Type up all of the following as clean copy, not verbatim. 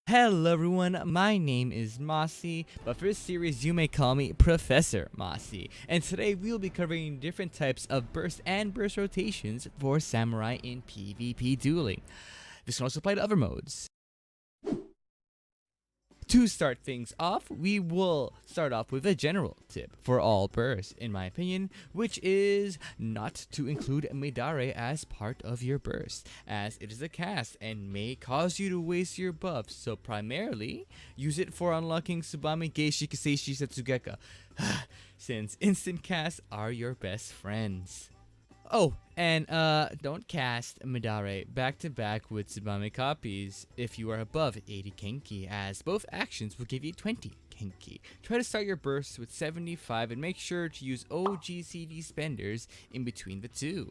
Hello everyone, my name is Mossy, but for this series you may call me Professor Mossy. And today we will be covering different types of burst and burst rotations for Samurai in PvP dueling. This can also apply to other modes. To start things off, we will start off with a general tip for all bursts, in my opinion, which is not to include Midare as part of your burst, as it is a cast and may cause you to waste your buffs, so primarily, use it for unlocking Tsubame Geishi Kiseishi Setsugeka, since instant casts are your best friends. Oh, and don't cast Midare back to back with Tsubame copies if you are above 80 Kenki, as both actions will give you 20 Kenki. Try to start your bursts with 75 and make sure to use OGCD spenders in between the two.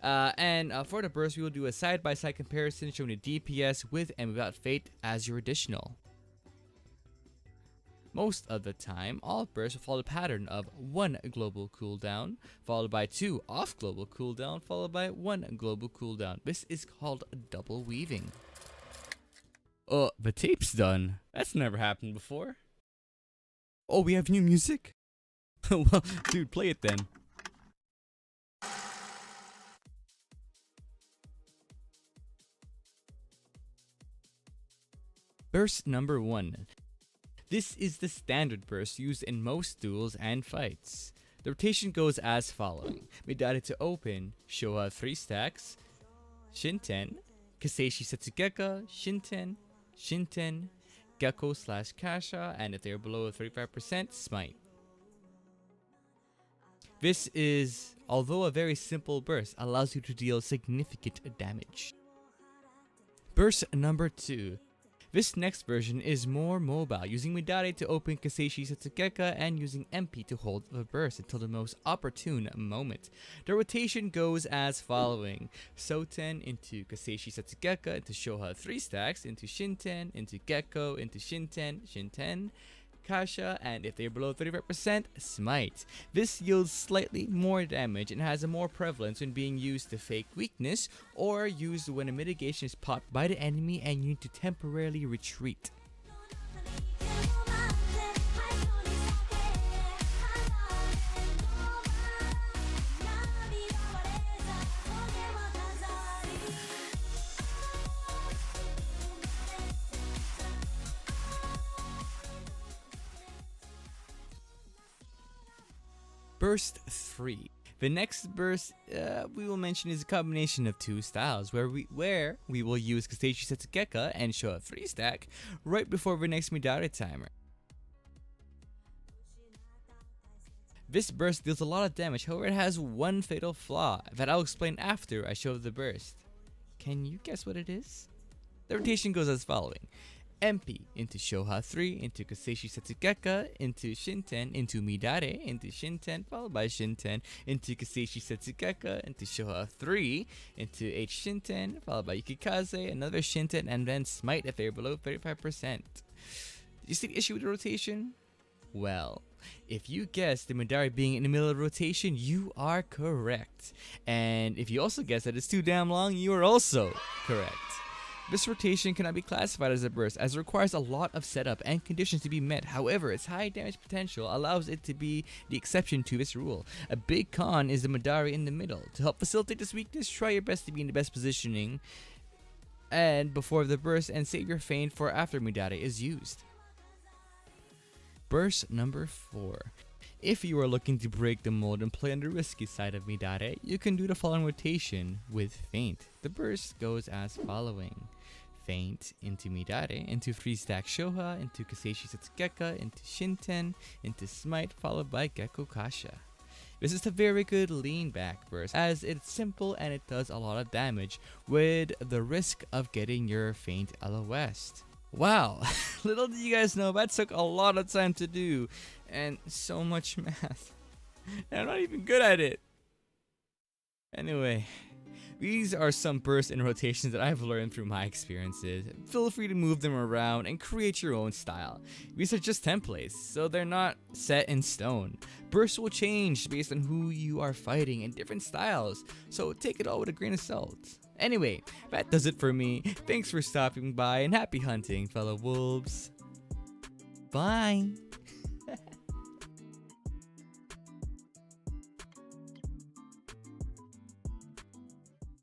For the burst, we will do a side-by-side comparison showing the DPS with and without Fate as your additional. Most of the time, all bursts will follow the pattern of 1 global cooldown, followed by 2 off global cooldown, followed by 1 global cooldown. This is called double weaving. Oh, the tape's done. That's never happened before. Oh, we have new music? Well, dude, play it then. Burst number 1. This is the standard burst used in most duels and fights. The rotation goes as following. Midare to open, Showa 3 stacks, Shinten, Kiseishi Setsugeka, Shinten, Shinten, Gecko / Kasha, and if they are below 35%, Smite. This is, although a very simple burst, allows you to deal significant damage. Burst number 2. This next version is more mobile, using Midare to open Kiseishi Setsugeka and using MP to hold the burst until the most opportune moment. The rotation goes as following. Soten into Kiseishi Setsugeka into Shoha 3 stacks, into Shinten, into Gecko, into Shinten, Shinten, Kasha, and if they're below 35%, Smite. This yields slightly more damage and has a more prevalence when being used to fake weakness or used when a mitigation is popped by the enemy and you need to temporarily retreat. Burst 3. The next burst we will mention is a combination of 2 styles, where we will use Kiseishi Setsugeka and show a 3 stack right before the next Midare timer. This burst deals a lot of damage, however it has one fatal flaw that I'll explain after I show the burst. Can you guess what it is? The rotation goes as following. MP into Shoha 3, into Kiseishi Setsugeka, into Shinten, into Midare, into Shinten, followed by Shinten, into Kiseishi Setsugeka, into Shoha 3, into H Shinten, followed by Yukikaze, another Shinten, and then Smite if they're below 35%. You see the issue with the rotation? Well, if you guessed the Midare being in the middle of the rotation, you are correct. And if you also guessed that it's too damn long, you are also correct. This rotation cannot be classified as a burst, as it requires a lot of setup and conditions to be met. However, its high damage potential allows it to be the exception to this rule. A big con is the Midare in the middle. To help facilitate this weakness, try your best to be in the best positioning and before the burst, and save your feint for after Midare is used. Burst number 4. If you are looking to break the mold and play on the risky side of Midare, you can do the following rotation with feint. The burst goes as following. Feint into Midare, into 3 stack Shoha, into Kiseishi Setsugeka, into Shinten, into Smite, followed by Gecko Kasha. This is a very good lean back burst, as it's simple and it does a lot of damage, with the risk of getting your feint LOS'd. Wow, little did you guys know that took a lot of time to do, and so much math, and I'm not even good at it. Anyway, these are some bursts and rotations that I've learned through my experiences. Feel free to move them around and create your own style. These are just templates, so they're not set in stone. Bursts will change based on who you are fighting and different styles, so take it all with a grain of salt. Anyway, that does it for me. Thanks for stopping by and happy hunting, fellow wolves. Bye!